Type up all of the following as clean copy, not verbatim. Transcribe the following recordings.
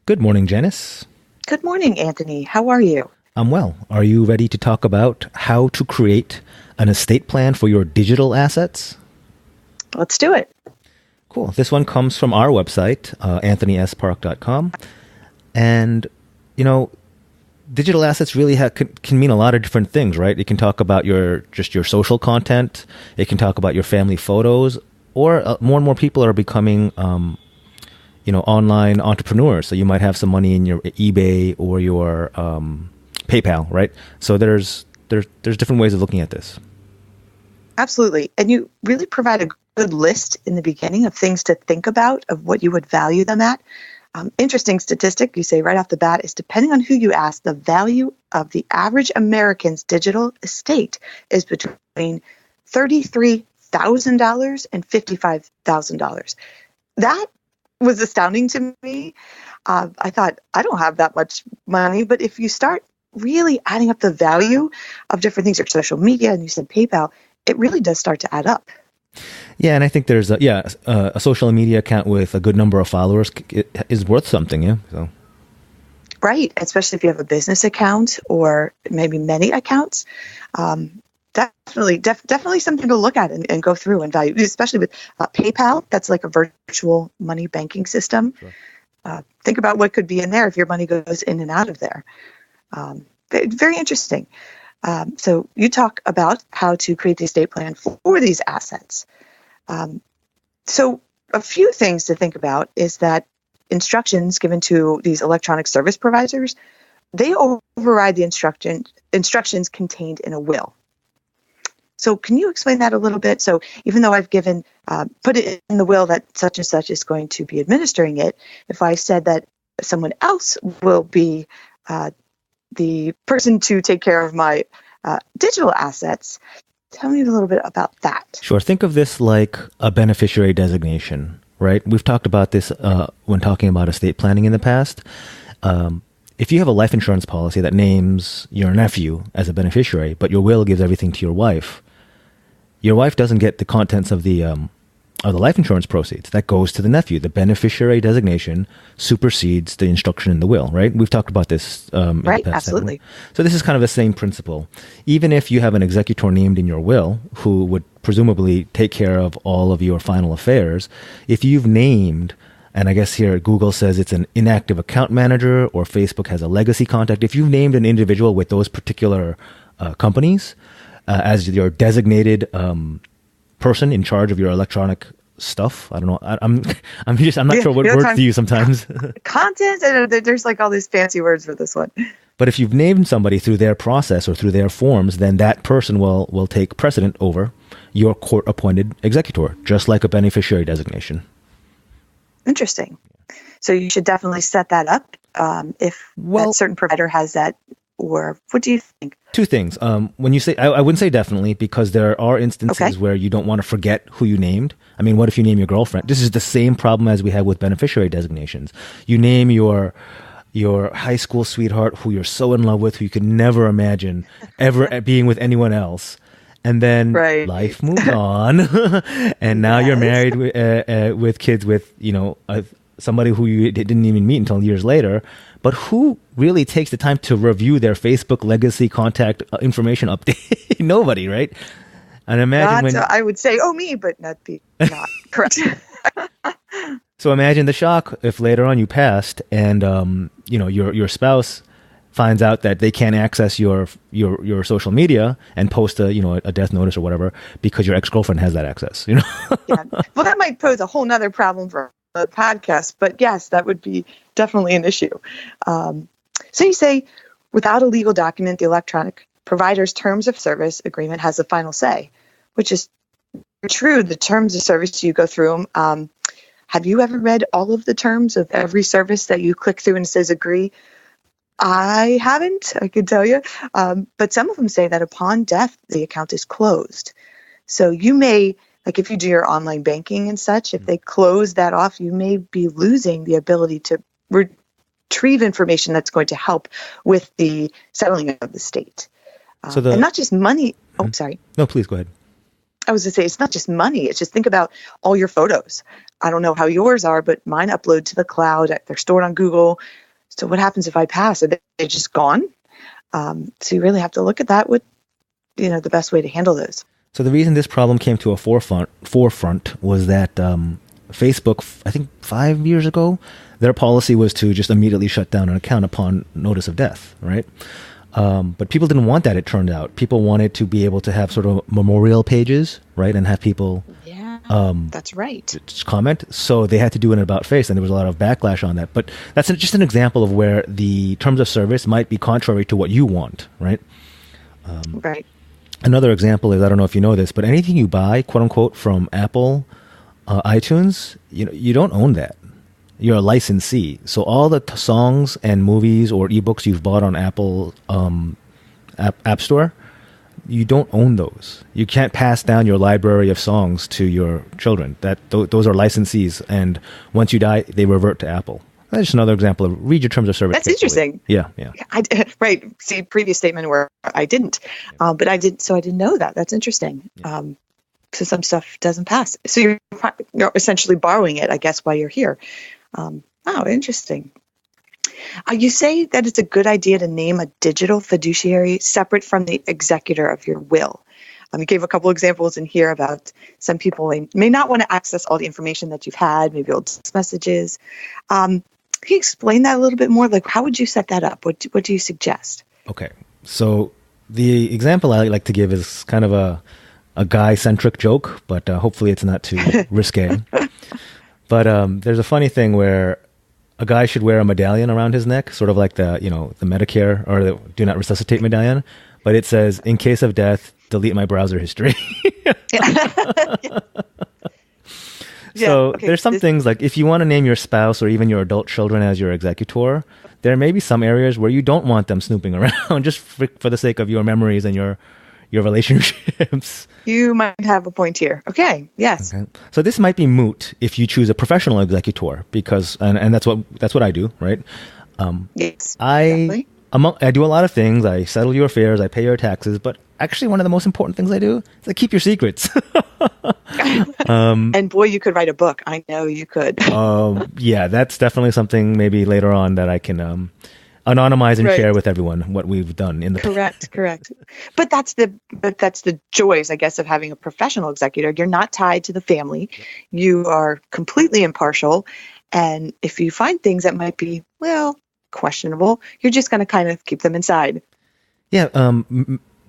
Good morning, Janice. Good morning, Anthony. How are you? I'm well. Are you ready to talk about how to create an estate plan for your digital assets? Let's do it. Cool. This one comes from our website, anthonyspark.com. And, digital assets really can mean a lot of different things, right? It can talk about your social content. It can talk about your family photos. Or more and more people are becoming online entrepreneurs. So you might have some money in your eBay or your PayPal, right? So there's different ways of looking at this. Absolutely. And you really provide a good list in the beginning of things to think about, of what you would value them at. Interesting statistic you say right off the bat is, depending on who you ask, the value of the average American's digital estate is between $33,000 and $55,000. That was astounding to me. I thought, I don't have that much money, but if you start really adding up the value of different things, like social media, and you said PayPal, it really does start to add up. Yeah, and I think there's a social media account with a good number of followers is worth something, yeah. So. Right, especially if you have a business account or maybe many accounts. Definitely something to look at and go through and value, especially with PayPal. That's like a virtual money banking system. Sure. Think about what could be in there if your money goes in and out of there. Very interesting. So you talk about how to create the estate plan for these assets. So a few things to think about is that instructions given to these electronic service providers, they override the instructions contained in a will. So can you explain that a little bit? So even though I've put it in the will that such and such is going to be administering it, if I said that someone else will be the person to take care of my digital assets, tell me a little bit about that. Sure. Think of this like a beneficiary designation, right? We've talked about this when talking about estate planning in the past. If you have a life insurance policy that names your nephew as a beneficiary, but your will gives everything to your wife doesn't get the contents of the life insurance proceeds. That goes to the nephew. The beneficiary designation supersedes the instruction in the will, right? We've talked about this. Right, absolutely. So this is kind of the same principle. Even if you have an executor named in your will who would presumably take care of all of your final affairs, if you've named, and I guess here Google says it's an inactive account manager, or Facebook has a legacy contact, if you've named an individual with those particular companies as your designated person in charge of your electronic stuff. I don't know. I'm not sure what words to use sometimes. Content, and there's like all these fancy words for this one. But if you've named somebody through their process or through their forms, then that person will take precedent over your court-appointed executor, just like a beneficiary designation. Interesting. So you should definitely set that up if that certain provider has that. Or what do you think? Two things. When you say, I wouldn't say definitely, because there are instances where you don't want to forget who you named. I mean, what if you name your girlfriend? This is the same problem as we have with beneficiary designations. You name your high school sweetheart who you're so in love with, who you could never imagine ever being with anyone else. And then life moves on. And now you're married with kids with, somebody who you didn't even meet until years later. But who really takes the time to review their Facebook legacy contact information update? Nobody, right? And imagine I would say, me, but not correct. So imagine the shock if later on you passed and your spouse finds out that they can't access your social media and post a death notice or whatever because your ex-girlfriend has that access. Yeah. Well, that might pose a whole nother problem for the podcast, but yes, that would be definitely an issue. So you say, without a legal document, the electronic provider's terms of service agreement has the final say, which is true. The terms of service, you go through them. Have you ever read all of the terms of every service that you click through and it says agree? I haven't, I can tell you. But some of them say that upon death, the account is closed. So you may, like if you do your online banking and such, if they close that off, you may be losing the ability to retrieve information that's going to help with the settling of the state. And not just money. Oh, sorry. No, please go ahead. I was going to say, it's not just money. It's just think about all your photos. I don't know how yours are, but mine upload to the cloud. They're stored on Google. So what happens if I pass? Are they just gone? So you really have to look at that with, the best way to handle those. So the reason this problem came to a forefront was that Facebook, I think 5 years ago, their policy was to just immediately shut down an account upon notice of death, right? But people didn't want that, it turned out. People wanted to be able to have sort of memorial pages, right? And have people that's right. just comment. So they had to do an about face, and there was a lot of backlash on that. But that's just an example of where the terms of service might be contrary to what you want, right? Right. Another example is, I don't know if you know this, but anything you buy, quote unquote, from Apple, iTunes, you don't own that. You're a licensee. So all the songs and movies or ebooks you've bought on Apple App Store, you don't own those. You can't pass down your library of songs to your children. Those are licensees, and once you die, they revert to Apple. That's just another example of read your terms of service. That's interesting. Yeah. Right. See, previous statement where I didn't, but I did. So I didn't know that. That's interesting. Yeah. So some stuff doesn't pass. So you're essentially borrowing it, I guess, while you're here. Interesting. You say that it's a good idea to name a digital fiduciary separate from the executor of your will. You gave a couple examples in here about some people may not want to access all the information that you've had, maybe old messages. Can you explain that a little bit more? Like, how would you set that up? What do you suggest? Okay. So the example I like to give is kind of a guy-centric joke, but hopefully it's not too risque. But there's a funny thing where a guy should wear a medallion around his neck, sort of like the Medicare or the Do Not Resuscitate medallion. But it says, in case of death, delete my browser history. So there's some things like if you want to name your spouse or even your adult children as your executor, there may be some areas where you don't want them snooping around just for the sake of your memories and your relationships. You might have a point here. Okay. Yes. Okay. So this might be moot if you choose a professional executor because, and that's what I do, right? Yes. I do a lot of things. I settle your affairs. I pay your taxes. But actually, one of the most important things I do is I keep your secrets. And boy, you could write a book. I know you could. Yeah, that's definitely something maybe later on that I can anonymize and share with everyone what we've done in the past. Correct. But that's the joys, I guess, of having a professional executor. You're not tied to the family. You are completely impartial. And if you find things that might be, questionable, you're just going to kind of keep them inside. Yeah.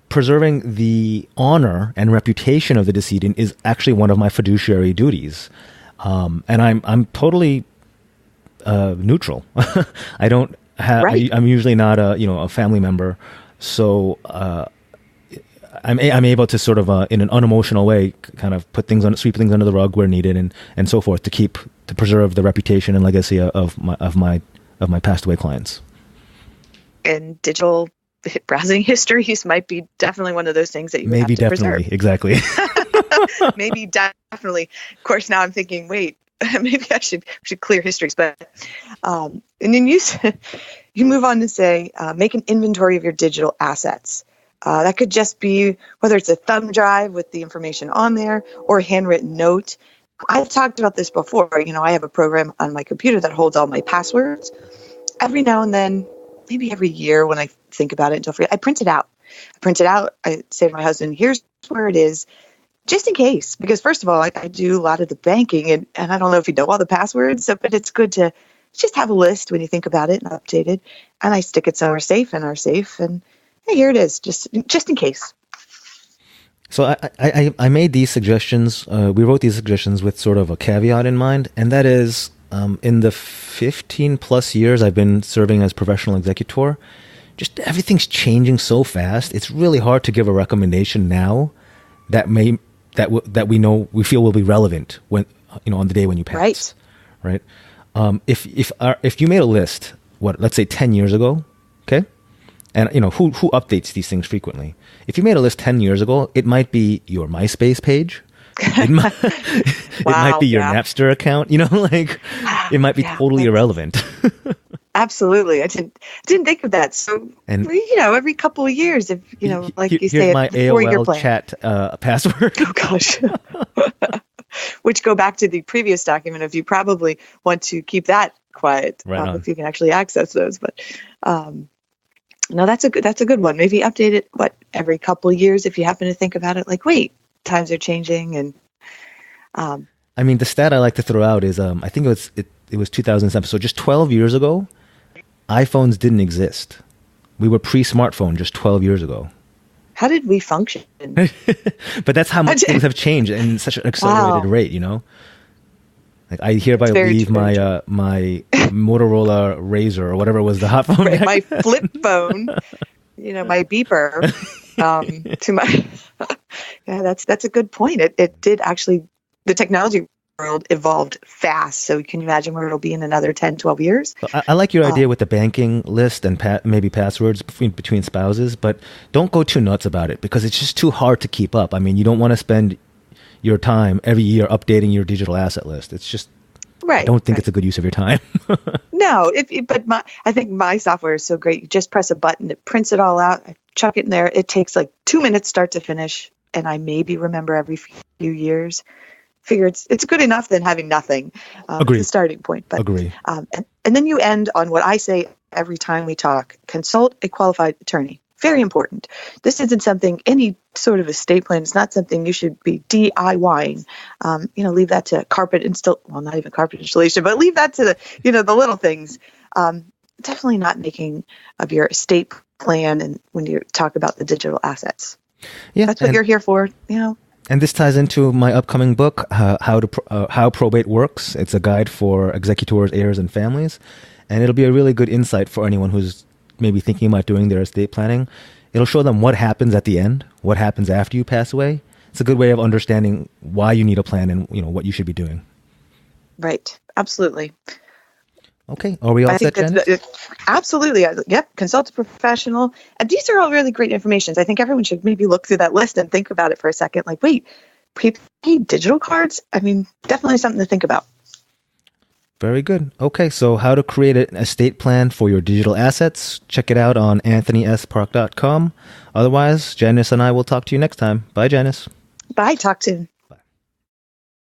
Preserving the honor and reputation of the decedent is actually one of my fiduciary duties. And I'm totally neutral. I don't have, I'm usually not a family member. So I'm able to sort of in an unemotional way kind of sweep things under the rug where needed and so forth to preserve the reputation and legacy of my passed away clients. And digital browsing histories might be definitely one of those things that you have to preserve. Exactly. Maybe definitely. Of course, now I'm thinking, wait, maybe I should clear histories. But and then you move on to say, make an inventory of your digital assets. That could just be whether it's a thumb drive with the information on there or a handwritten note. I've talked about this before. I have a program on my computer that holds all my passwords. Every now and then, maybe every year when I think about it, I print it out. I say to my husband, here's where it is, just in case. Because first of all, I do a lot of the banking, and I don't know if you know all the passwords, but it's good to just have a list when you think about it and update it. And I stick it somewhere safe in our safe, and hey, here it is, just in case. So I made these suggestions. We wrote these suggestions with sort of a caveat in mind, and that is in the 15 plus years I've been serving as professional executor, just everything's changing so fast. It's really hard to give a recommendation now that we feel will be relevant when on the day when you pass. Right. If you made a list, let's say 10 years ago, okay, and who updates these things frequently. If you made a list 10 years ago, it might be your MySpace page. It might be your Napster account. It might be totally irrelevant. Absolutely. I didn't think of that. So, And every couple of years, if, like you say, here's my before your AOL plan. chat password. Oh, gosh. Which go back to the previous document if you probably want to keep that quiet, Right if you can actually access those. But no, that's a good one. Maybe update it, every couple of years if you happen to think about it, like, wait, times are changing. And I mean, the stat I like to throw out is I think it was 2007. So just 12 years ago, iPhones didn't exist. We were pre-smartphone just 12 years ago. How did we function? But that's how much things have changed in such an accelerated rate, Like I hereby leave my my Motorola Razr or whatever was the hot phone. Right, my flip phone, my beeper, to my. Yeah, that's a good point. It did actually, the technology world evolved fast. So can you imagine where it'll be in another 10, 12 years? I like your idea with the banking list and maybe passwords between spouses, but don't go too nuts about it because it's just too hard to keep up. I mean, you don't want to spend your time every year updating your digital asset list. It's just, right. I don't think it's a good use of your time. No, I think my software is so great. You just press a button, it prints it all out, I chuck it in there. It takes like 2 minutes start to finish, and I maybe remember every few years. Figure it's good enough than having nothing. Agree. It's a starting point. But, agree. And then you end on what I say every time we talk: consult a qualified attorney. Very important. This isn't something, any sort of estate plan. It's not something you should be DIYing. Leave that to not even carpet installation, but leave that to the little things. Definitely not making of your estate plan, and when you talk about the digital assets. Yeah, that's what you're here for. And this ties into my upcoming book, How Probate Works. It's a guide for executors, heirs, and families. And it'll be a really good insight for anyone who's maybe thinking about doing their estate planning. It'll show them what happens at the end, what happens after you pass away. It's a good way of understanding why you need a plan and what you should be doing. Right. Absolutely. Okay. Are we all set, Janice? Absolutely. Yep. Consult a professional. And these are all really great information. I think everyone should maybe look through that list and think about it for a second. Like, wait, prepaid digital cards? I mean, definitely something to think about. Very good. Okay. So how to create an estate plan for your digital assets. Check it out on anthonyspark.com. Otherwise, Janice and I will talk to you next time. Bye, Janice. Bye. Talk soon.